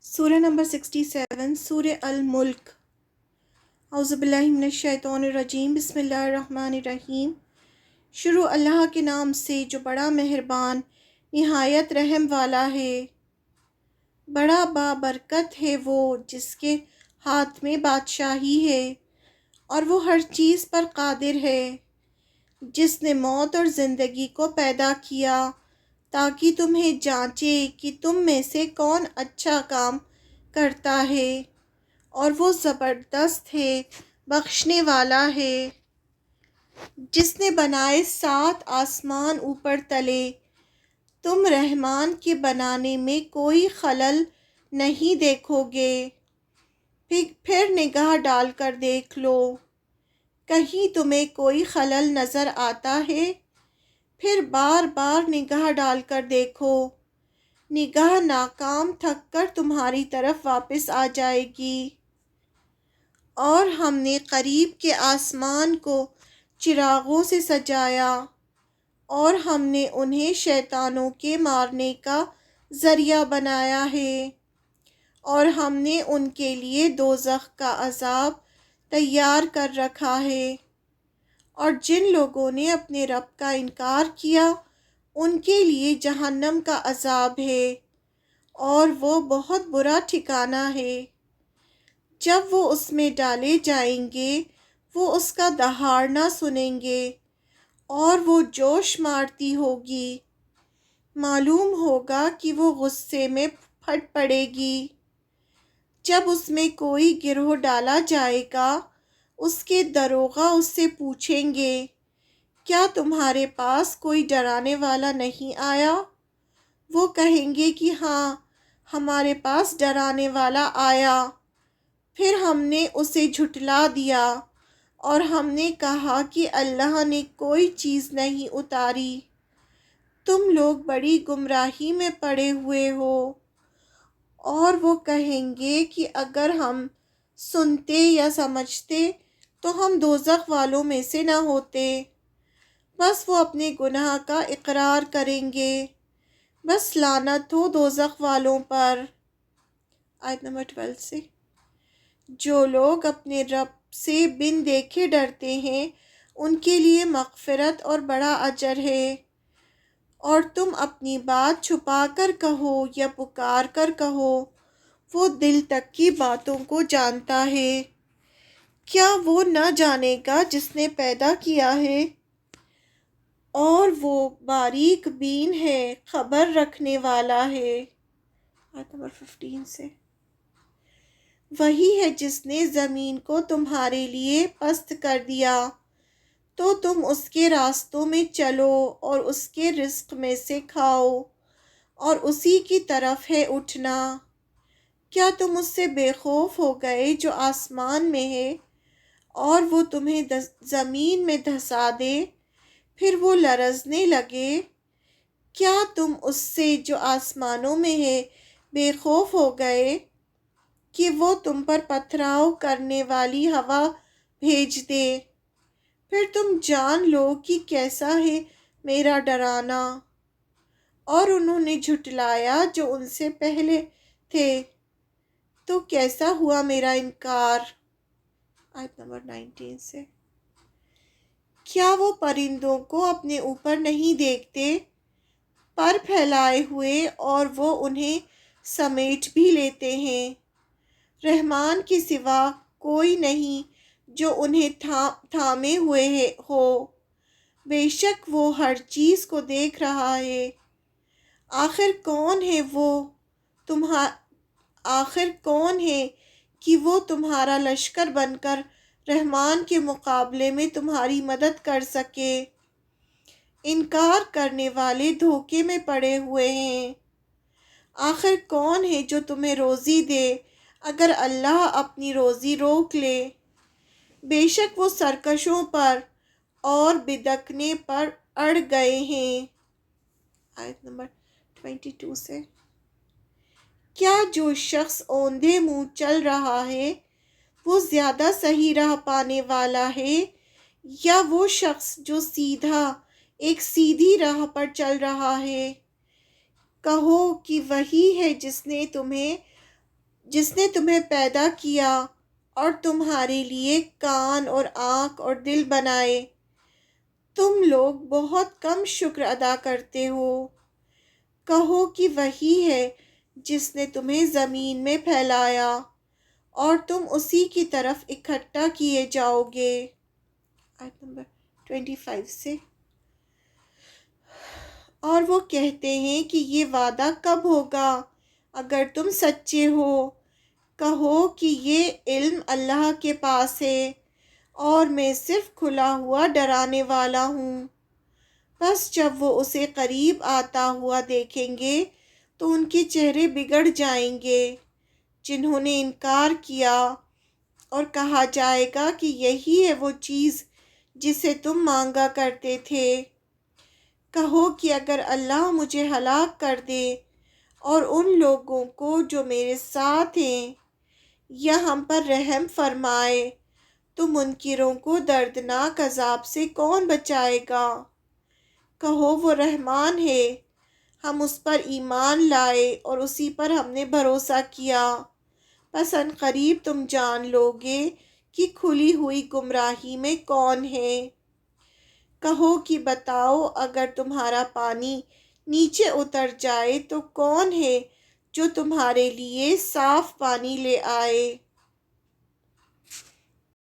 سورہ نمبر 67 سورہ الملک۔ اعوذ باللہ من الشیطان الرجیم، بسم اللہ الرحمن الرحیم۔ شروع اللہ کے نام سے جو بڑا مہربان نہایت رحم والا ہے۔ بڑا بابرکت ہے وہ جس کے ہاتھ میں بادشاہی ہے اور وہ ہر چیز پر قادر ہے، جس نے موت اور زندگی کو پیدا کیا تاکہ تمہیں جانچے کہ تم میں سے کون اچھا کام کرتا ہے، اور وہ زبردست ہے، بخشنے والا ہے۔ جس نے بنائے 7 آسمان اوپر تلے، تم رحمان کے بنانے میں کوئی خلل نہیں دیکھو گے، پھر نگاہ ڈال کر دیکھ لو، کہیں تمہیں کوئی خلل نظر آتا ہے؟ پھر بار بار نگاہ ڈال کر دیکھو، نگاہ ناکام تھک کر تمہاری طرف واپس آ جائے گی۔ اور ہم نے قریب کے آسمان کو چراغوں سے سجایا، اور ہم نے انہیں شیطانوں کے مارنے کا ذریعہ بنایا ہے، اور ہم نے ان کے لیے دوزخ کا عذاب تیار کر رکھا ہے۔ اور جن لوگوں نے اپنے رب کا انکار کیا ان کے لیے جہنم کا عذاب ہے، اور وہ بہت برا ٹھکانہ ہے۔ جب وہ اس میں ڈالے جائیں گے وہ اس کا دہاڑنا سنیں گے، اور وہ جوش مارتی ہوگی، معلوم ہوگا کہ وہ غصے میں پھٹ پڑے گی۔ جب اس میں کوئی گروہ ڈالا جائے گا اس کے داروغہ اس سے پوچھیں گے، کیا تمہارے پاس کوئی ڈرانے والا نہیں آیا؟ وہ کہیں گے کہ ہاں، ہمارے پاس ڈرانے والا آیا، پھر ہم نے اسے جھٹلا دیا، اور ہم نے کہا کہ اللہ نے کوئی چیز نہیں اتاری، تم لوگ بڑی گمراہی میں پڑے ہوئے ہو۔ اور وہ کہیں گے کہ اگر ہم سنتے یا سمجھتے تو ہم دوزخ والوں میں سے نہ ہوتے۔ بس وہ اپنے گناہ کا اقرار کریں گے، بس لعنت ہو دوزخ والوں پر۔ آیت نمبر 12 سے۔ جو لوگ اپنے رب سے بن دیکھے ڈرتے ہیں ان کے لیے مغفرت اور بڑا اجر ہے۔ اور تم اپنی بات چھپا کر کہو یا پکار کر کہو، وہ دل تک کی باتوں کو جانتا ہے۔ کیا وہ نہ جانے گا جس نے پیدا کیا ہے؟ اور وہ باریک بین ہے، خبر رکھنے والا ہے۔ آیت نمبر 15 سے۔ وہی ہے جس نے زمین کو تمہارے لیے پست کر دیا تو تم اس کے راستوں میں چلو اور اس کے رزق میں سے کھاؤ، اور اسی کی طرف ہے اٹھنا۔ کیا تم اس سے بے خوف ہو گئے جو آسمان میں ہے اور وہ تمہیں زمین میں دھسا دے پھر وہ لرزنے لگے؟ کیا تم اس سے جو آسمانوں میں ہے بے خوف ہو گئے کہ وہ تم پر پتھراؤ کرنے والی ہوا بھیج دے؟ پھر تم جان لو کہ کیسا ہے میرا ڈرانا۔ اور انہوں نے جھٹلایا جو ان سے پہلے تھے، تو کیسا ہوا میرا انکار۔ آیت نمبر 19 سے۔ کیا وہ پرندوں کو اپنے اوپر نہیں دیکھتے، پر پھیلائے ہوئے، اور وہ انہیں سمیٹ بھی لیتے ہیں؟ رحمان کے سوا کوئی نہیں جو انہیں تھامے ہوئے ہو، بے شک وہ ہر چیز کو دیکھ رہا ہے۔ آخر کون ہے کہ وہ تمہارا لشکر بن کر رحمان کے مقابلے میں تمہاری مدد کر سکے؟ انکار کرنے والے دھوکے میں پڑے ہوئے ہیں۔ آخر کون ہے جو تمہیں روزی دے اگر اللہ اپنی روزی روک لے؟ بے شک وہ سرکشوں پر اور بدکنے پر اڑ گئے ہیں۔ آیت نمبر 22 سے۔ کیا جو شخص اوندھے منہ چل رہا ہے وہ زیادہ صحیح راہ پانے والا ہے، یا وہ شخص جو ایک سیدھی راہ پر چل رہا ہے؟ کہو کہ وہی ہے جس نے تمہیں جس نے تمہیں پیدا کیا اور تمہارے لیے کان اور آنکھ اور دل بنائے۔ تم لوگ بہت کم شکر ادا کرتے ہو۔ کہو کہ وہی ہے جس نے تمہیں زمین میں پھیلایا اور تم اسی کی طرف اکٹھا کیے جاؤ گے۔ آیت نمبر 25 سے۔ اور وہ کہتے ہیں کہ یہ وعدہ کب ہوگا اگر تم سچے ہو۔ کہو کہ یہ علم اللہ کے پاس ہے اور میں صرف کھلا ہوا ڈرانے والا ہوں۔ بس جب وہ اسے قریب آتا ہوا دیکھیں گے تو ان کے چہرے بگڑ جائیں گے جنہوں نے انکار کیا، اور کہا جائے گا کہ یہی ہے وہ چیز جسے تم مانگا کرتے تھے۔ کہو کہ اگر اللہ مجھے ہلاک کر دے اور ان لوگوں کو جو میرے ساتھ ہیں، یا ہم پر رحم فرمائے تو منکروں کو دردناک عذاب سے کون بچائے گا؟ کہو وہ رحمان ہے، ہم اس پر ایمان لائے اور اسی پر ہم نے بھروسہ کیا، پس ان قریب تم جان لوگے کہ کھلی ہوئی گمراہی میں کون ہے۔ کہو کہ بتاؤ اگر تمہارا پانی نیچے اتر جائے تو کون ہے جو تمہارے لیے صاف پانی لے آئے؟